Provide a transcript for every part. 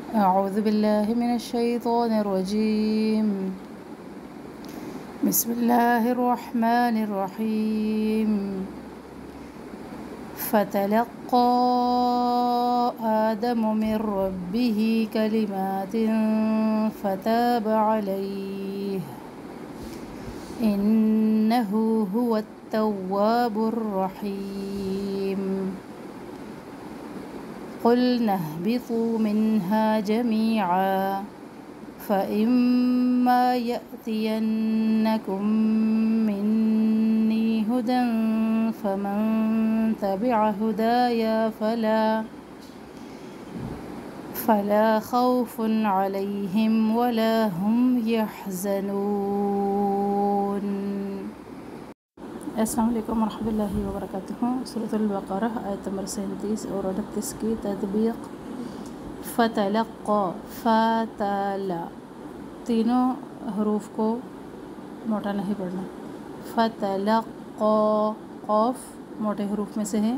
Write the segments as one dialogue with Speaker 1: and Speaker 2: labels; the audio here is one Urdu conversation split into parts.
Speaker 1: أعوذ بالله من الشيطان الرجيم. بسم الله الرحمن الرحيم. فتلقى آدم من ربه كلمات فتاب عليه إنه هو التواب الرحيم. قلنا اهبطوا منها جميعا فإما يأتينكم مني هدى فمن تبع هدايا فلا خوف عليهم ولا هم يحزنون. السلام علیکم ورحمۃ اللہ وبرکاتہ. سورۃ البقرہ آیت نمبر 37 اور 38 کی تطبیق. فتلقى فتلا تینوں حروف کو موٹا نہیں پڑھنا. فتلقى قاف موٹے حروف میں سے ہے.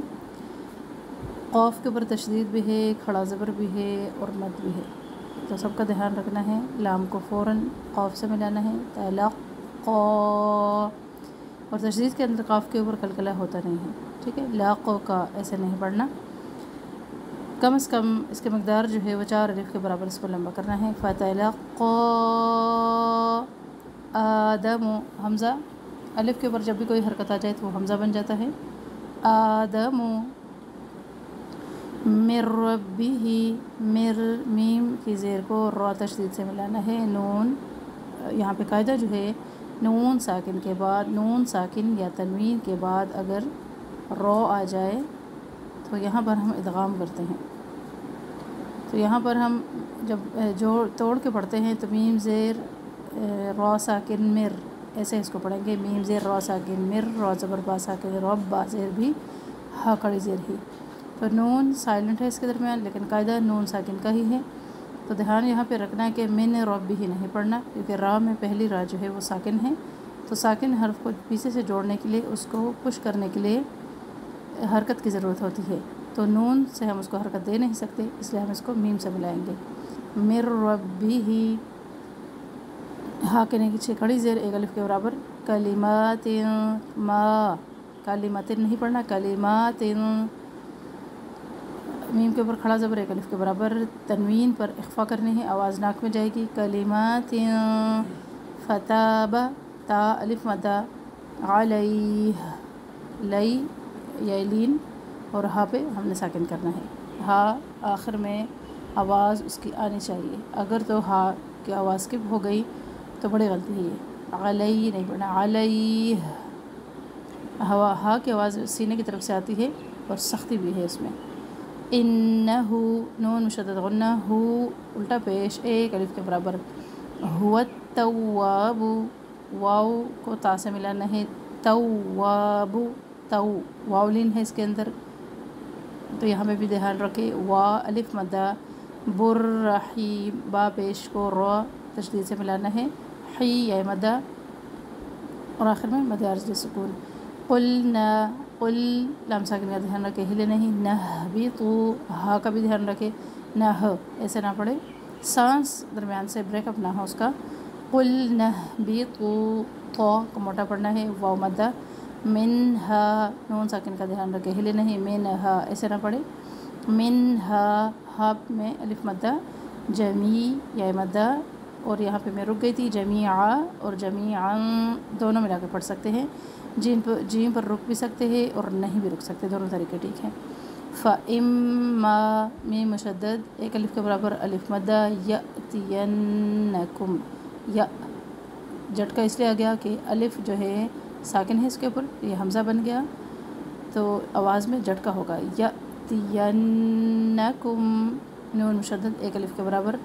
Speaker 1: قاف کے اوپر تشدید بھی ہے، کھڑا زبر بھی ہے اور مد بھی ہے، تو سب کا دھیان رکھنا ہے. لام کو فوراً قاف سے ملانا ہے. تلقى اور تشدید کے اندر قاف کے اوپر قلقلہ ہوتا نہیں ہے. ٹھیک ہے، لاقو کا ایسے نہیں پڑھنا. کم از کم اس کے مقدار جو ہے وہ 4 الف کے برابر اس کو لمبا کرنا ہے. فتلقى آدم حمزہ الف کے اوپر جب بھی کوئی حرکت آ جائے تو وہ حمزہ بن جاتا ہے. آدم من ربه مر میم کی زیر کو را تشدید سے ملانا ہے. نون یہاں پہ قاعدہ جو ہے نون ساکن کے بعد نون ساکن یا تنوین کے بعد اگر رو آ جائے تو یہاں پر ہم ادغام کرتے ہیں. تو یہاں پر ہم جب توڑ کے پڑھتے ہیں تو میم زیر را ساکن مر ایسے اس کو پڑھیں گے. میم زیر را ساکن مر، را زبر با ساکن رب، با زیر بھی، ہا کڑی زیر ہی. تو نون سائلنٹ ہے اس کے درمیان، لیکن قاعدہ نون ساکن کا ہی ہے. تو دھیان یہاں پہ رکھنا ہے کہ من رب ہی نہیں پڑھنا، کیونکہ را میں پہلی را جو ہے وہ ساکن ہے. تو ساکن حرف کو پیچھے سے جوڑنے کے لیے، اس کو پش کرنے کے لیے حرکت کی ضرورت ہوتی ہے. تو نون سے ہم اس کو حرکت دے نہیں سکتے، اس لیے ہم اس کو میم سے ملائیں گے. مر ربہ ہا کے نیچے کھڑی زیر ایک الف کے برابر. کلمات ما کلمات نہیں پڑھنا، کلمات میم کے اوپر کھڑا زبر ایک الف کے برابر. تنوین پر اخفا کرنی ہے، آواز ناک میں جائے گی. کلمات فتاب تا الف مدہ علیہ لئی یا لین اور ہا پہ ہم نے ساکن کرنا ہے. ہا آخر میں آواز اس کی آنی چاہیے. اگر تو ہا کی آواز اسکپ ہو گئی تو بڑی غلطی ہے. علیہ نہیں پڑھنا، علیہ. ہا کی آواز سینے کی طرف سے آتی ہے اور سختی بھی ہے اس میں. انہو نون مشدد غنہ، ہو الٹا پیش ایک الف کے برابر. هو التواب واو کو تا سے ملانا ہے. تواب تو واو لین ہے اس کے اندر، تو یہاں پہ بھی دھیان رکھے. وا الف مدہ بر رحیم با پیش کو را تشدید سے ملانا ہے. حی یا مدہ اور آخر میں مد عارض سکون. قلنا قل لام ساکن کا دھیان رکھے، ہلے نہیں. نہبطوا ہا کا بھی دھیان رکھے، نہ ایسے نہ پڑھے، سانس درمیان سے بریک اپ نہ ہو اس کا. قل نہبطوا تو کو موٹا پڑھنا ہے. واو مدہ منہا نون ساکن کا دھیان رکھے، ہلے نہیں. منہا ایسے نہ پڑھے. منہا ہا میں الف مدہ جمی یا مدہ اور یہاں پہ میں رک گئی تھی. جمیعا اور جمیعا دونوں ملا کے پڑھ سکتے ہیں. جیم پر رک بھی سکتے ہیں اور نہیں بھی رک سکتے، دونوں طریقے ٹھیک ہیں. فَإِمَّا میم مشدد ایک الف کے برابر الف مدہ یأتینکم یا جھٹکا اس لیے آ گیا کہ الف جو ہے ساکن ہے اس کے اوپر، یہ حمزہ بن گیا تو آواز میں جھٹکا ہوگا. یأتینکم نون مشدد ایک الف کے برابر.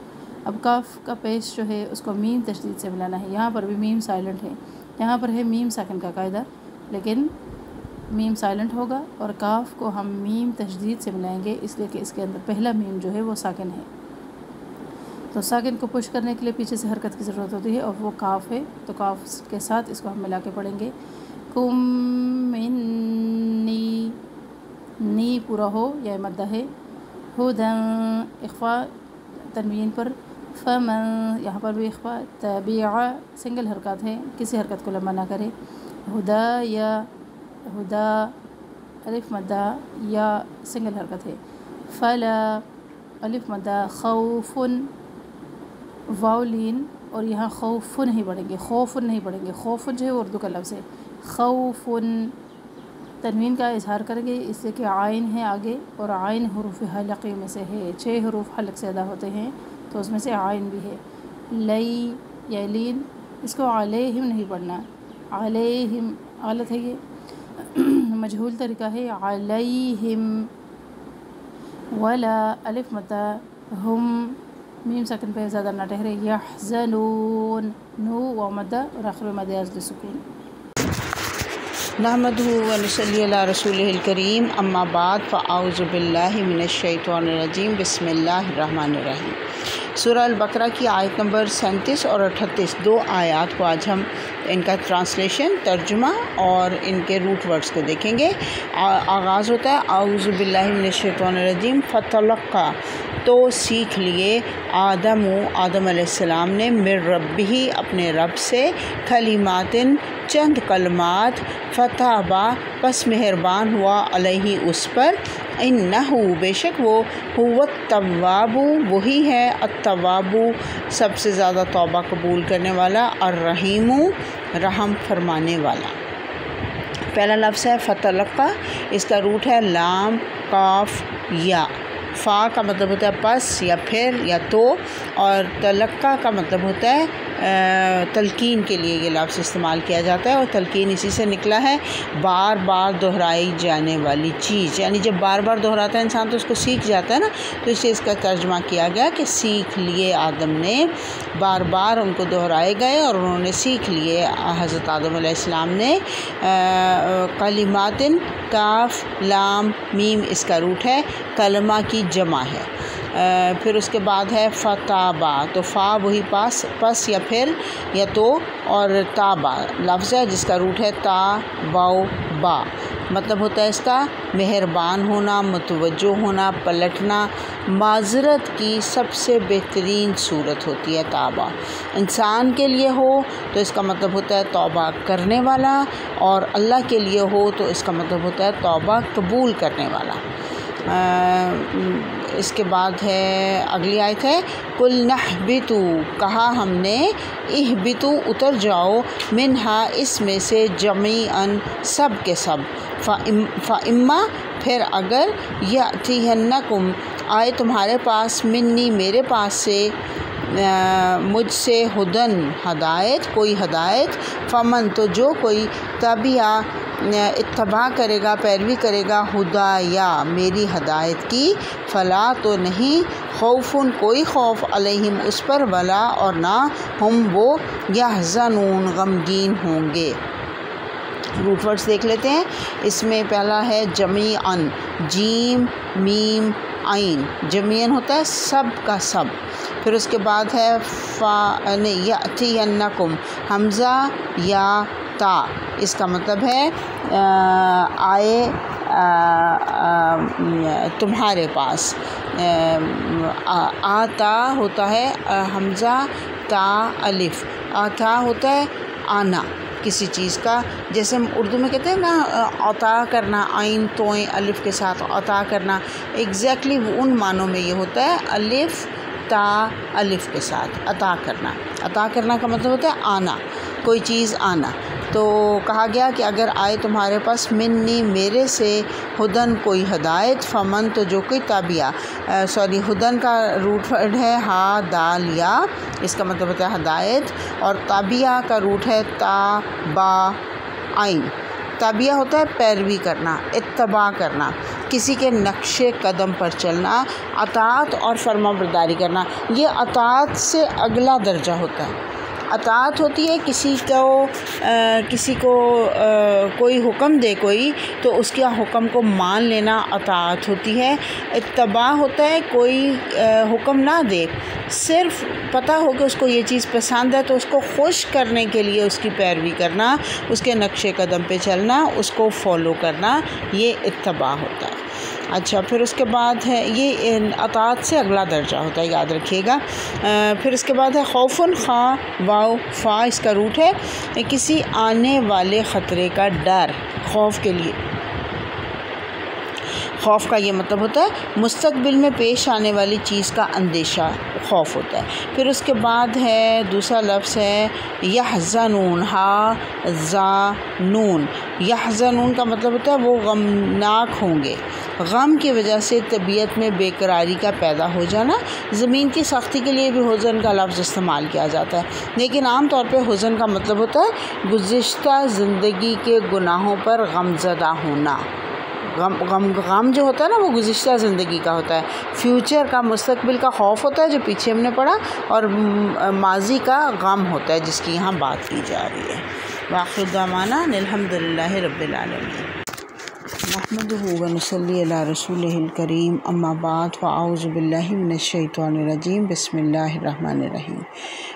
Speaker 1: اب کاف کا پیش جو ہے اس کو میم تشدید سے ملانا ہے. یہاں پر بھی میم سائلنٹ ہے، یہاں پر ہے میم ساکن کا قاعدہ، لیکن میم سائلنٹ ہوگا اور کاف کو ہم میم تشدید سے ملائیں گے، اس لیے کہ اس کے اندر پہلا میم جو ہے وہ ساکن ہے. تو ساکن کو پش کرنے کے لیے پیچھے سے حرکت کی ضرورت ہوتی ہے اور وہ کاف ہے، تو کاف کے ساتھ اس کو ہم ملا کے پڑھیں گے. کم منی نی پورا ہو یا مدہ ہے. ہدن اخفا تنوین پر، فمن یہاں پر بھی اخفا، تبع سنگل حرکات ہیں، کسی حرکت کو لمبا نہ کرے، ہدا یا ہدا الف مدہ یا سنگل حرکت ہے، فلا الف مدہ، خوف واو لین، اور یہاں خوف نہیں پڑھیں گے، خوف نہیں پڑھیں گے، خوف جو ہے اردو کا لفظ ہے، خوف تنوین کا اظہار کریں گے اس سے کہ عین ہے آگے، اور عین حروف حلقی میں سے ہے، 6 حروف حلق سے ادا ہوتے ہیں تو اس میں سے عین بھی ہے، لئی یا لین، اس کو علیہم نہیں پڑھنا، علیہم غلط ہے، یہ مجہول طریقہ ہے، علیہم، ولا الف مدہ، ہم میم ساکن پہ زیادہ نہ ٹھہرے، یحزنون، نو و مدہ اور آخر میں مد ازد سکون۔
Speaker 2: نحمدہ و نصلی علی رسولہ الکریم، اما بعد، فاعوذ باللہ من الشیطان الرجیم، بسم اللہ الرحمن الرحیم۔ سورہ البقرہ کی آیت نمبر 37 اور 38 دو آیات کو آج ہم ان کا ٹرانسلیشن، ترجمہ اور ان کے روٹ ورڈز کو دیکھیں گے۔ آغاز ہوتا ہے اعوذ باللہ من الشیطان الرجیم، فتلقی، تو سیکھ لیے، آدم علیہ السلام نے، من ربہ، اپنے رب سے، کلمات، چند کلمات، فتابا، پس مہربان ہوا، علیہ، اس پر، انہو، بے شک وہ، هو التواب، وہی ہے، التواب، سب سے زیادہ توبہ قبول کرنے والا، الرحیم، رحم فرمانے والا۔ پہلا لفظ ہے فتلقی، اس کا روٹ ہے لام قاف یا، فا کا مطلب ہوتا ہے پس یا پھر یا تو، اور تلقی کا مطلب ہوتا ہے تلقین کے لیے یہ لفظ استعمال کیا جاتا ہے، اور تلقین اسی سے نکلا ہے، بار بار دہرائی جانے والی چیز، یعنی جب بار بار دہراتا ہے انسان تو اس کو سیکھ جاتا ہے نا، تو اس سے اس کا ترجمہ کیا گیا کہ سیکھ لیے آدم نے، بار بار ان کو دہرائے گئے اور انہوں نے سیکھ لیے حضرت آدم علیہ السلام نے۔ کلمات، کاف لام میم اس کا روٹ ہے، کلمہ کی جمع ہے۔ پھر اس کے بعد ہے فتابا، تو فا وہی پس یا پھر یا تو، اور تابا لفظ ہے جس کا روٹ ہے تا باؤ با، مطلب ہوتا ہے اس کا مہربان ہونا، متوجہ ہونا، پلٹنا، معذرت کی سب سے بہترین صورت ہوتی ہے تابا۔ انسان کے لیے ہو تو اس کا مطلب ہوتا ہے توبہ کرنے والا، اور اللہ کے لیے ہو تو اس کا مطلب ہوتا ہے توبہ قبول کرنے والا۔ اس کے بعد ہے اگلی آیت ہے قُلْ نَحْبِطُوا، کہا ہم نے، اِحْبِطُوا، اتر جاؤ، منہا، اس میں سے، جمیعاً، سب کے سب، فَإِمَّا، پھر اگر، یَأْتِیَنَّکُمْ، آئے تمہارے پاس، منی، میرے پاس سے، مجھ سے، ہدن، ہدایت، کوئی ہدایت، فمن، تو جو کوئی، تبع، اتباع کرے گا، پیروی کرے گا، ہدایا، میری ہدایت کی، فلا، تو نہیں، خوف، کوئی خوف، علیہم، اس پر، ولا، اور نہ، ہم، وہ، یحزنون، غمگین ہوں گے۔ روٹ ورڈز دیکھ لیتے ہیں، اس میں پہلا ہے جمیعاً، جیم میم عین، جمیعاً ہوتا ہے سب کا سب، پھر اس کے بعد ہے یأتینکم، حمزہ یا تا، اس کا مطلب ہے آئے تمہارے پاس، آتا ہوتا ہے حمزہ تا الف، آتا ہوتا ہے آنا کسی چیز کا، جیسے ہم اردو میں کہتے ہیں نا عطا کرنا، عین توئیں الف کے ساتھ عطا کرنا، ایگزیکٹلی ان معنوں میں یہ ہوتا ہے، الف تا الف کے ساتھ عطا کرنا۔ عطا کرنا کا مطلب ہوتا ہے آنا، کوئی چیز آنا۔ تو کہا گیا کہ اگر آئے تمہارے پاس، منی، میرے سے، ہدن، کوئی ہدایت، فمن، تو جو کوئی، تابعہ، ہدن کا روٹ ورڈ ہے ہا دال یا، اس کا مطلب ہوتا ہے ہدایت، اور تابعہ کا روٹ ہے تا با عین، تابعہ ہوتا ہے پیروی کرنا، اتباع کرنا، کسی کے نقش قدم پر چلنا، اطاعت اور فرما برداری کرنا۔ یہ اطاعت سے اگلا درجہ ہوتا ہے۔ اطاعت ہوتی ہے کسی کو کوئی حکم دے کوئی تو اس کے حکم کو مان لینا اطاعت ہوتی ہے۔ اتباع ہوتا ہے کوئی حکم نہ دے، صرف پتہ ہو کہ اس کو یہ چیز پسند ہے تو اس کو خوش کرنے کے لیے اس کی پیروی کرنا، اس کے نقش قدم پہ چلنا، اس کو فالو کرنا، یہ اتباع ہوتا ہے۔ اچھا، پھر اس کے بعد ہے یہ اطاعت سے اگلا درجہ ہوتا ہے، یاد رکھیے گا۔ پھر اس کے بعد ہے خوفن، خواہ واو فا اس کا روٹ ہے، کسی آنے والے خطرے کا ڈر، خوف کے لیے، خوف کا یہ مطلب ہوتا ہے مستقبل میں پیش آنے والی چیز کا اندیشہ، خوف ہوتا ہے۔ پھر اس کے بعد ہے دوسرا لفظ ہے یحزنون، حازنون، یحزنون کا مطلب ہوتا ہے وہ غمناک ہوں گے، غم کی وجہ سے طبیعت میں بے قراری کا پیدا ہو جانا۔ زمین کی سختی کے لیے بھی حزن کا لفظ استعمال کیا جاتا ہے، لیکن عام طور پہ حزن کا مطلب ہوتا ہے گزشتہ زندگی کے گناہوں پر غم زدہ ہونا۔ غم جو ہوتا ہے نا وہ گزشتہ زندگی کا ہوتا ہے، فیوچر کا، مستقبل کا خوف ہوتا ہے جو پیچھے ہم نے پڑھا، اور ماضی کا غم ہوتا ہے جس کی یہاں بات کی جا رہی ہے۔ وآخر دعوانا الحمدللہ رب العالمین، نحمدہ ونصلی علی رسولہ الکریم، اما بعد فاعوذ باللہ من الشیطان الرجیم، بسم اللہ الرحمن الرحیم۔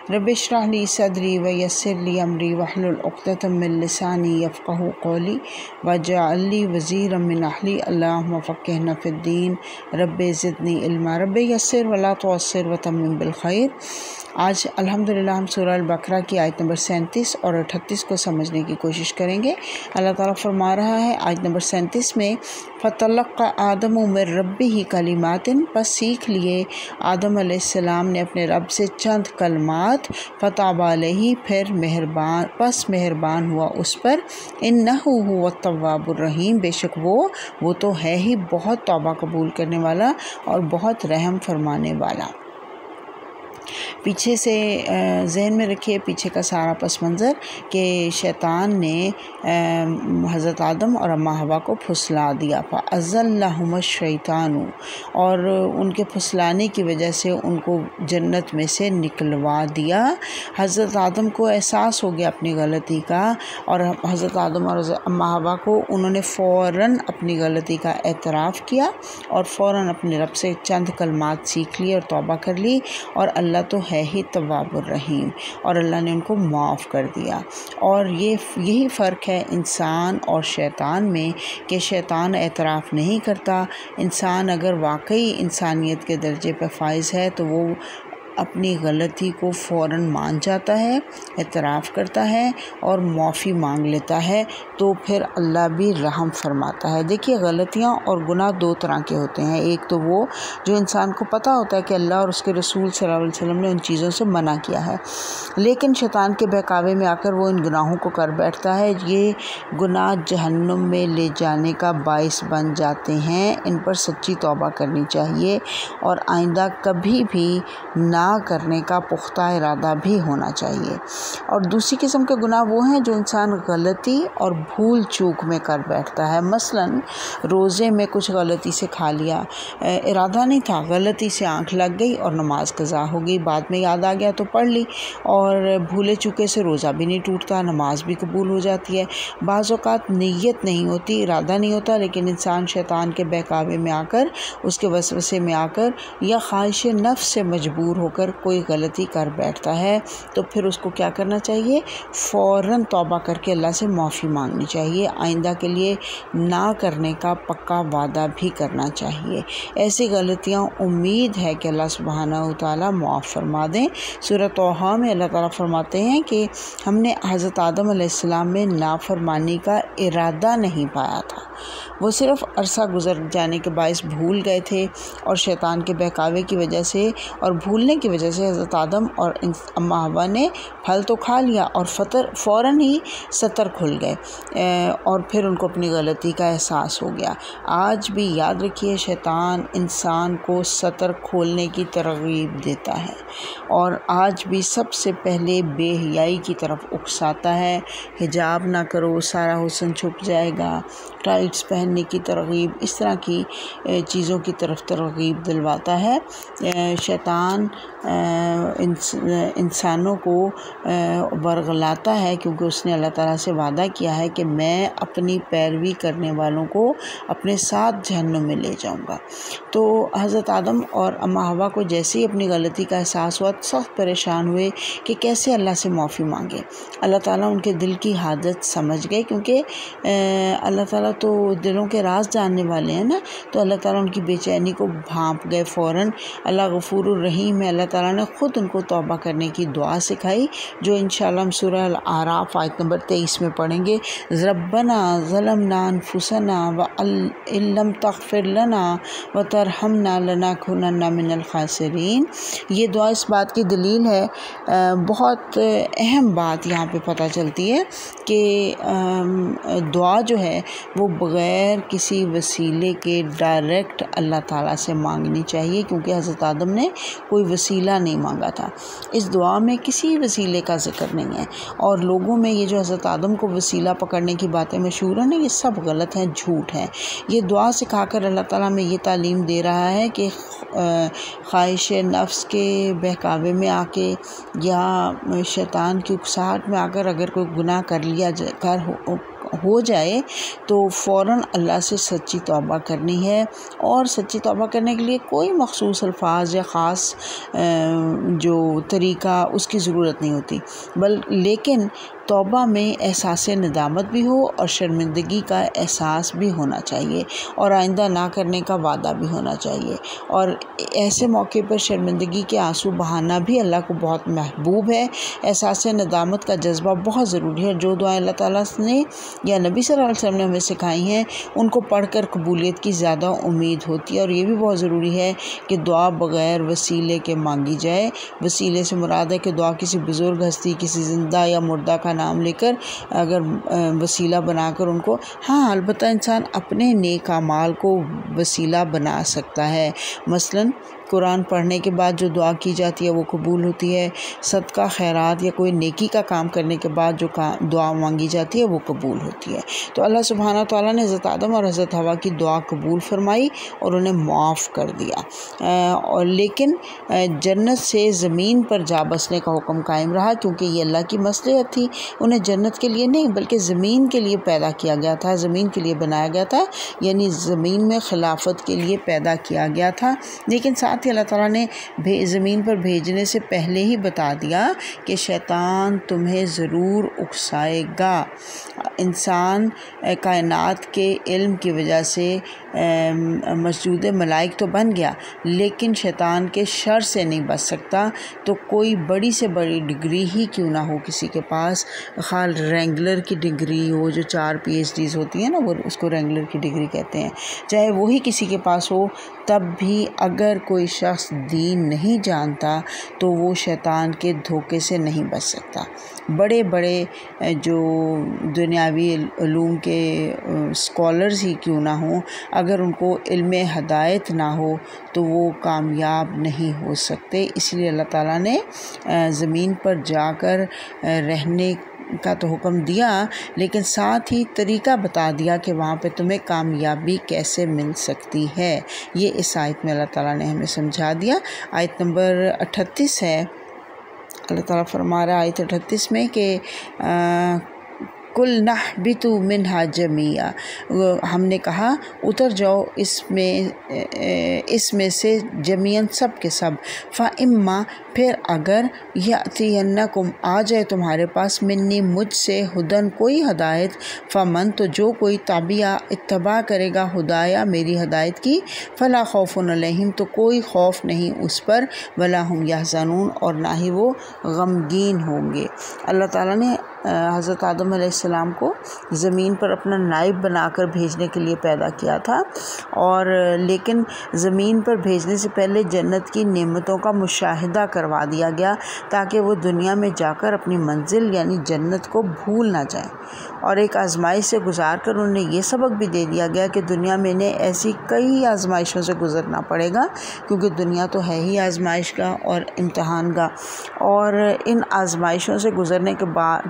Speaker 2: رب اشرح لی صدری ویسر لی امری واحلل عقدۃ من لسانی یفقہوا قولی واجعل لی وزیرا من اہلی اللہم فقہنا فی الدین رب زدنی علما رب یسر ولا تعسر وتمم بالخیر۔ آج الحمدللہ ہم سورہ البقرہ کی آیت نمبر 37 اور 38 کو سمجھنے کی کوشش کریں گے۔ اللہ تعالیٰ فرما رہا ہے آیت نمبر 37 میں فَتَلَقَّى آدَمُ مِن رَبِّهِ کَلِمَاتٍ، پس سیکھ لیے آدم علیہ السلام نے اپنے رب سے چند کلمات، فَتَابَ عَلَيْهِ، پھر مہربان ہوا اس پر، إِنَّهُ هُوَ التَّوَّابُ الرَّحِيمُ، بے شک وہ تو ہے ہی بہت توبہ قبول کرنے والا اور بہت رحم فرمانے والا۔ پیچھے سے ذہن میں رکھیے پیچھے کا سارا پس منظر کہ شیطان نے حضرت آدم اور اماں حوا کو پھسلا دیا، فَأَزَلَّهُمَ الشَّيْطَانُ، اور ان کے پھسلانے کی وجہ سے ان کو جنت میں سے نکلوا دیا۔ حضرت آدم کو احساس ہو گیا اپنی غلطی کا، اور حضرت آدم اور اماں حوا کو انہوں نے فوراً اپنی غلطی کا اعتراف کیا اور فوراً اپنے رب سے چند کلمات سیکھ لی اور توبہ کر لی، اور اللہ تو ہے ہی تواب الرحیم، اور اللہ نے ان کو معاف کر دیا۔ اور یہی فرق ہے انسان اور شیطان میں کہ شیطان اعتراف نہیں کرتا۔ انسان اگر واقعی انسانیت کے درجے پہ فائز ہے تو وہ اپنی غلطی کو فوراً مان جاتا ہے، اعتراف کرتا ہے اور معافی مانگ لیتا ہے، تو پھر اللہ بھی رحم فرماتا ہے۔ دیکھیے غلطیاں اور گناہ دو طرح کے ہوتے ہیں، ایک تو وہ جو انسان کو پتہ ہوتا ہے کہ اللہ اور اس کے رسول صلی اللہ علیہ وسلم نے ان چیزوں سے منع کیا ہے، لیکن شیطان کے بہکاوے میں آ کر وہ ان گناہوں کو کر بیٹھتا ہے۔ یہ گناہ جہنم میں لے جانے کا باعث بن جاتے ہیں، ان پر سچی توبہ کرنی چاہیے اور آئندہ کبھی بھی نہ کرنے کا پختہ ارادہ بھی ہونا چاہیے۔ اور دوسری قسم کے گناہ وہ ہیں جو انسان غلطی اور بھول چوک میں کر بیٹھتا ہے۔ مثلاً روزے میں کچھ غلطی سے کھا لیا، ارادہ نہیں تھا، غلطی سے آنکھ لگ گئی اور نماز قضا ہو گئی، بعد میں یاد آ گیا تو پڑھ لی، اور بھولے چوکے سے روزہ بھی نہیں ٹوٹتا، نماز بھی قبول ہو جاتی ہے۔ بعض اوقات نیت نہیں ہوتی، ارادہ نہیں ہوتا، لیکن انسان شیطان کے بہکاوے میں آ کر، اس کے وسوسے میں آ کر یا خواہش نفس سے مجبور ہو کر کوئی غلطی کر بیٹھتا ہے، تو پھر اس کو کیا کرنا چاہیے؟ فوراً توبہ کر کے اللہ سے معافی مانگنی چاہیے، آئندہ کے لیے نہ کرنے کا پکا وعدہ بھی کرنا چاہیے۔ ایسی غلطیاں امید ہے کہ اللہ سبحانہ وتعالیٰ معاف فرما دیں۔ سورۃ طٰہٰ میں اللہ تعالیٰ فرماتے ہیں کہ ہم نے حضرت آدم علیہ السلام میں نافرمانی کا ارادہ نہیں پایا تھا، وہ صرف عرصہ گزر جانے کے باعث بھول گئے تھے، اور شیطان کے بہکاوے کی وجہ سے اور بھولنے کی وجہ سے حضرت آدم اور اماں حوا نے پھل تو کھا لیا اور فوراً ہی ستر کھل گئے، اور پھر ان کو اپنی غلطی کا احساس ہو گیا۔ آج بھی یاد رکھیے شیطان انسان کو ستر کھولنے کی ترغیب دیتا ہے، اور آج بھی سب سے پہلے بے حیائی کی طرف اکساتا ہے، حجاب نہ کرو سارا حسن چھپ جائے گا، ٹائٹس پہننے کی ترغیب، اس طرح کی چیزوں کی طرف ترغیب دلواتا ہے۔ شیطان انسانوں کو ورغلاتا ہے کیونکہ اس نے اللہ تعالیٰ سے وعدہ کیا ہے کہ میں اپنی پیروی کرنے والوں کو اپنے ساتھ جہنم میں لے جاؤں گا۔ تو حضرت آدم اور اماں حوا کو جیسے ہی اپنی غلطی کا احساس ہوا سخت پریشان ہوئے کہ کیسے اللہ سے معافی مانگے۔ اللہ تعالیٰ ان کے دل کی حاجت سمجھ گئے، کیونکہ اللہ تعالیٰ تو دلوں کے راز جاننے والے ہیں نا، تو اللہ تعالیٰ ان کی بے چینی کو بھانپ گئے فوراً۔ اللہ غفور الرحیم ہے، اللہ تعالیٰ نے خود ان کو توبہ کرنے کی دعا سکھائی، جو انشاءاللہ ہم سورہ الاعراف آیت نمبر 23 میں پڑھیں گے۔ ربنا ظلمنا انفسنا وان لم تغفر لنا وترحمنا لنکونن من الخاسرین۔ یہ دعا اس بات کی دلیل ہے، بہت اہم بات یہاں پہ پتہ چلتی ہے کہ دعا جو ہے وہ بغیر کسی وسیلے کے ڈائریکٹ اللہ تعالیٰ سے مانگنی چاہیے، کیونکہ حضرت آدم نے کوئی وسیلہ نہیں مانگا تھا۔ اس دعا میں کسی وسیلے کا ذکر نہیں ہے، اور لوگوں میں یہ جو حضرت آدم کو وسیلہ پکڑنے کی باتیں مشہور ہیں نا، یہ سب غلط ہیں، جھوٹ ہیں۔ یہ دعا سکھا کر اللہ تعالیٰ میں یہ تعلیم دے رہا ہے کہ خواہش نفس کے بہکاوے میں آ کے یا شیطان کی اکساہٹ میں آ کر اگر کوئی گناہ ہو جائے تو فوراً اللہ سے سچی توبہ کرنی ہے، اور سچی توبہ کرنے کے لیے کوئی مخصوص الفاظ یا خاص جو طریقہ اس کی ضرورت نہیں ہوتی، لیکن توبہ میں احساس ندامت بھی ہو اور شرمندگی کا احساس بھی ہونا چاہیے، اور آئندہ نہ کرنے کا وعدہ بھی ہونا چاہیے، اور ایسے موقع پر شرمندگی کے آنسو بہانا بھی اللہ کو بہت محبوب ہے۔ احساس ندامت کا جذبہ بہت ضروری ہے۔ جو دعائیں اللہ تعالیٰ نے یا نبی صلی اللہ علیہ وسلم نے ہمیں سکھائی ہیں، ان کو پڑھ کر قبولیت کی زیادہ امید ہوتی ہے، اور یہ بھی بہت ضروری ہے کہ دعا بغیر وسیلے کے مانگی جائے۔ وسیلے سے مراد ہے کہ دعا کسی بزرگ ہستی، کسی زندہ یا مردہ کا نام لے کر اگر وسیلہ بنا کر ان کو، ہاں البتہ انسان اپنے نیک اعمال کو وسیلہ بنا سکتا ہے۔ مثلاً قرآن پڑھنے کے بعد جو دعا کی جاتی ہے وہ قبول ہوتی ہے، صدقہ خیرات یا کوئی نیکی کا کام کرنے کے بعد جو دعا مانگی جاتی ہے وہ قبول ہوتی ہے۔ تو اللہ سبحانہ تعالیٰ نے حضرت آدم اور حضرت حوا کی دعا قبول فرمائی اور انہیں معاف کر دیا، اور لیکن جنت سے زمین پر جا بسنے کا حکم قائم رہا، کیونکہ یہ اللہ کی مصلحت تھی۔ انہیں جنت کے لیے نہیں بلکہ زمین کے لیے پیدا کیا گیا تھا، زمین کے لیے بنایا گیا تھا، یعنی زمین میں خلافت کے لیے پیدا کیا گیا تھا۔ لیکن ساتھ ہی اللہ تعالیٰ نے زمین پر بھیجنے سے پہلے ہی بتا دیا کہ شیطان تمہیں ضرور اکسائے گا۔ انسان کائنات کے علم کی وجہ سے مسجود ملائک تو بن گیا، لیکن شیطان کے شر سے نہیں بچ سکتا۔ تو کوئی بڑی سے بڑی ڈگری ہی کیوں نہ ہو کسی کے پاس، خال رینگلر کی ڈگری ہو، جو 4 PhDs ہوتی ہیں نا، وہ اس کو رینگلر کی ڈگری کہتے ہیں، چاہے وہی کسی کے پاس ہو، تب بھی اگر کوئی شخص دین نہیں جانتا تو وہ شیطان کے دھوکے سے نہیں بچ سکتا۔ بڑے بڑے جو دنیاوی علوم کے اسکالرز ہی کیوں نہ ہوں، اگر ان کو علم ہدایت نہ ہو تو وہ کامیاب نہیں ہو سکتے۔ اس لیے اللہ تعالیٰ نے زمین پر جا کر رہنے کا تو حکم دیا، لیکن ساتھ ہی طریقہ بتا دیا کہ وہاں پہ تمہیں کامیابی کیسے مل سکتی ہے۔ یہ اس آیت میں اللہ تعالیٰ نے ہمیں سمجھا دیا۔ آیت نمبر 38 ہے، اللہ تعالیٰ فرما رہا ہے آیت 38 میں کہ کل نہبطوا منہا جمیعا، ہم نے کہا اتر جاؤ اس میں سے جمیعاً سب کے سب، فاما پھر اگر یاتینکم آ جائے تمہارے پاس منی مجھ سے ہدن کوئی ہدایت، فمن تو جو کوئی اتباع کرے گا ہدایا میری ہدایت کی، فلا خوف علیہم تو کوئی خوف نہیں اس پر، ولا ہم یحزنون اور نہ ہی وہ غمگین ہوں گے۔ اللہ تعالیٰ نے حضرت آدم علیہ السلام کو زمین پر اپنا نائب بنا کر بھیجنے کے لیے پیدا کیا تھا، اور لیکن زمین پر بھیجنے سے پہلے جنت کی نعمتوں کا مشاہدہ کروا دیا گیا تاکہ وہ دنیا میں جا کر اپنی منزل یعنی جنت کو بھول نہ جائیں، اور ایک آزمائش سے گزار کر انہیں یہ سبق بھی دے دیا گیا کہ دنیا میں انہیں ایسی کئی آزمائشوں سے گزرنا پڑے گا، کیونکہ دنیا تو ہے ہی آزمائش کا اور امتحان کا، اور ان آزمائشوں سے گزرنے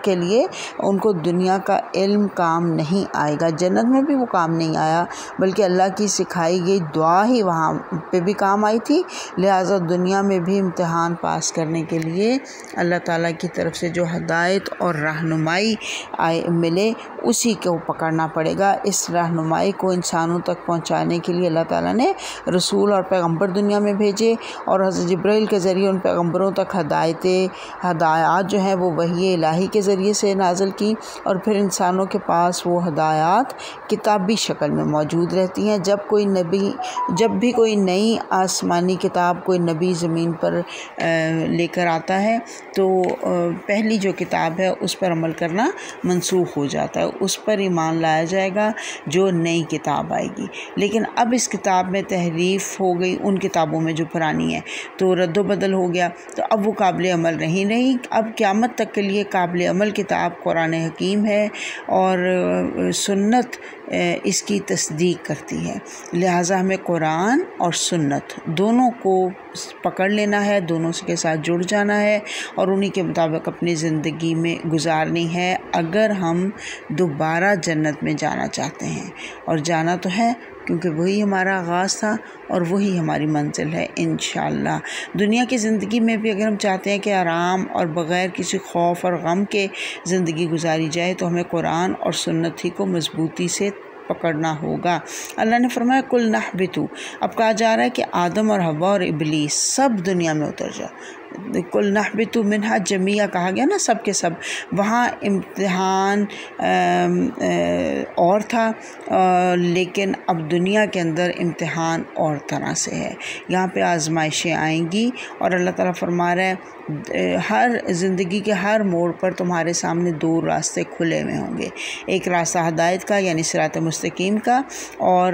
Speaker 2: کے لیے ان کو دنیا کا علم کام نہیں آئے گا۔ جنت میں بھی وہ کام نہیں آیا، بلکہ اللہ کی سکھائی گئی دعا ہی وہاں پہ بھی کام آئی تھی، لہٰذا دنیا میں بھی امتحان پاس کرنے کے لیے اللہ تعالیٰ کی طرف سے جو ہدایت اور رہنمائی ملے اسی کو پکڑنا پڑے گا۔ اس رہنمائی کو انسانوں تک پہنچانے کے لیے اللہ تعالیٰ نے رسول اور پیغمبر دنیا میں بھیجے، اور حضرت جبرائیل کے ذریعے ان پیغمبروں تک ہدایات جو ہیں وہ وحی الہی کے ذریعے ذریعے سے نازل کی، اور پھر انسانوں کے پاس وہ ہدایات کتابی شکل میں موجود رہتی ہیں۔ جب بھی کوئی نئی آسمانی کتاب کوئی نبی زمین پر لے کر آتا ہے تو پہلی جو کتاب ہے اس پر عمل کرنا منسوخ ہو جاتا ہے، اس پر ایمان لایا جائے گا جو نئی کتاب آئے گی۔ لیکن اب اس کتاب میں تحریف ہو گئی ان کتابوں میں جو پرانی ہے، تو رد و بدل ہو گیا، تو اب وہ قابل عمل نہیں۔ اب قیامت تک کے لیے قابل عمل کتاب قرآن حکیم ہے، اور سنت اس کی تصدیق کرتی ہے۔ لہٰذا ہمیں قرآن اور سنت دونوں کو پکڑ لینا ہے، دونوں کے ساتھ جڑ جانا ہے، اور انہی کے مطابق اپنی زندگی میں گزارنی ہے اگر ہم دوبارہ جنت میں جانا چاہتے ہیں، اور جانا تو ہے کیونکہ وہی ہمارا آغاز تھا اور وہی ہماری منزل ہے انشاءاللہ۔ دنیا کی زندگی میں بھی اگر ہم چاہتے ہیں کہ آرام اور بغیر کسی خوف اور غم کے زندگی گزاری جائے تو ہمیں قرآن اور سنت ہی کو مضبوطی سے پکڑنا ہوگا۔ اللہ نے فرمایا کل نحبتو، اب کہا جا رہا ہے کہ آدم اور حوا اور ابلیس سب دنیا میں اتر جاؤ۔ کل نحبتو منہا جمیعہ کہا گیا نا، سب کے سب۔ وہاں امتحان اور تھا، لیکن اب دنیا کے اندر امتحان اور طرح سے ہے۔ یہاں پہ آزمائشیں آئیں گی، اور اللہ تعالیٰ فرما رہا ہے ہر زندگی کے ہر موڑ پر تمہارے سامنے دو راستے کھلے ہوئے ہوں گے، ایک راستہ ہدایت کا یعنی صراط مستقیم کا، اور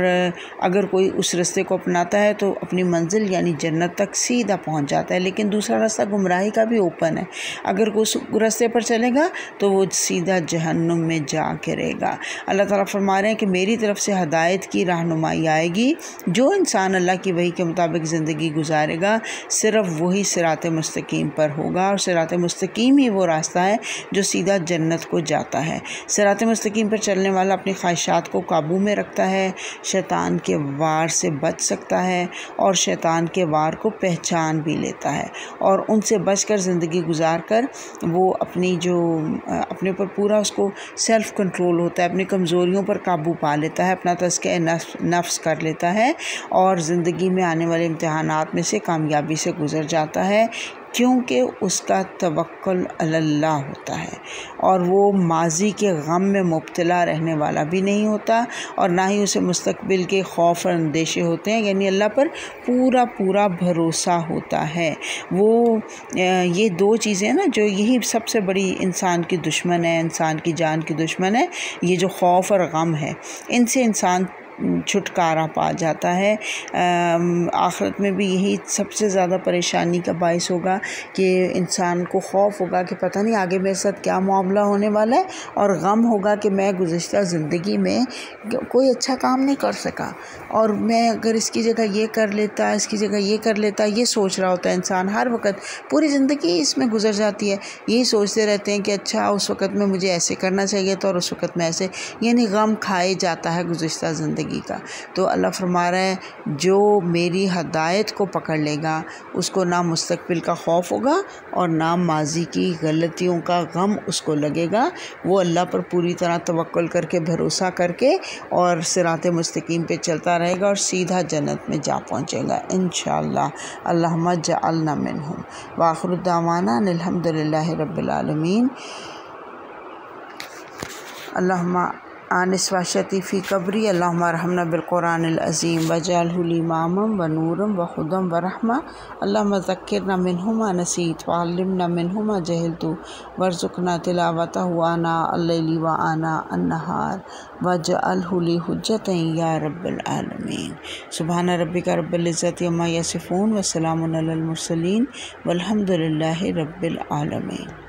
Speaker 2: اگر کوئی اس راستے کو اپناتا ہے تو اپنی منزل یعنی جنت تک سیدھا پہنچ جاتا ہے، لیکن دوسرا راستہ گمراہی کا بھی اوپن ہے، اگر کوئی اس راستے پر چلے گا تو وہ سیدھا جہنم میں جا گرے گا۔ اللہ تعالیٰ فرما رہے ہیں کہ میری طرف سے ہدایت کی رہنمائی آئے گی، جو انسان اللہ کی وحی کے مطابق زندگی گزارے گا صرف وہی صراط مستقیم پر ہوگا، اور صراط مستقیم ہی وہ راستہ ہے جو سیدھا جنت کو جاتا ہے۔ صراط مستقیم پر چلنے والا اپنی خواہشات کو قابو میں رکھتا ہے، شیطان کے وار سے بچ سکتا ہے، اور شیطان کے وار کو پہچان بھی لیتا ہے، اور ان سے بچ کر زندگی گزار کر وہ اپنے پر پورا اس کو سیلف کنٹرول ہوتا ہے، اپنی کمزوریوں پر قابو پا لیتا ہے، اپنا تزکیہ نفس کر لیتا ہے، اور زندگی میں آنے والے امتحانات میں سے کامیابی سے گزر جاتا ہے، کیونکہ اس کا توکل علی اللہ ہوتا ہے، اور وہ ماضی کے غم میں مبتلا رہنے والا بھی نہیں ہوتا، اور نہ ہی اسے مستقبل کے خوف اور اندیشے ہوتے ہیں، یعنی اللہ پر پورا بھروسہ ہوتا ہے۔ وہ یہ دو چیزیں نا جو یہی سب سے بڑی انسان کی دشمن ہے، انسان کی جان کی دشمن ہے، یہ جو خوف اور غم ہے، ان سے انسان چھٹکارا پا جاتا ہے۔ آخرت میں بھی یہی سب سے زیادہ پریشانی کا باعث ہوگا کہ انسان کو خوف ہوگا کہ پتہ نہیں آگے میرے ساتھ کیا معاملہ ہونے والا ہے، اور غم ہوگا کہ میں گزشتہ زندگی میں کوئی اچھا کام نہیں کر سکا، اور میں اگر اس کی جگہ یہ کر لیتا، اس کی جگہ یہ کر لیتا، یہ سوچ رہا ہوتا ہے انسان ہر وقت، پوری زندگی اس میں گزر جاتی ہے، یہی سوچتے رہتے ہیں کہ اچھا اس وقت میں مجھے ایسے کرنا چاہیے تھا اور اس وقت میں ایسے، یعنی غم کھائے جاتا ہے گزشتہ زندگی کا۔ تو اللہ فرما رہا ہے جو میری ہدایت کو پکڑ لے گا اس کو نہ مستقبل کا خوف ہوگا اور نہ ماضی کی غلطیوں کا غم اس کو لگے گا، وہ اللہ پر پوری طرح توکل کر کے بھروسہ کر کے اور صراط مستقیم پہ چلتا رہے گا اور سیدھا جنت میں جا پہنچے گا انشاءاللہ۔ اللہم اجعلنا منہم، وآخر دعوانا ان الحمد للہ رب العالمین۔ اللہم آنس وحشتی فی قبری، اللہم ارحمنا بالقرآن العظیم واجعلہ لی اماما ونورا وہدی ورحمہ، اللہم ذکرنا منہ ما نسیت وعلمنا منہ ما جہلت وارزقنا تلاوتہ آناء اللیل وآناء النہار واجعلہ لی حجۃ یا رب العالمین۔ سبحان ربک رب العزۃ عما یصفون وسلام علی المرسلین والحمد للہ رب العالمین۔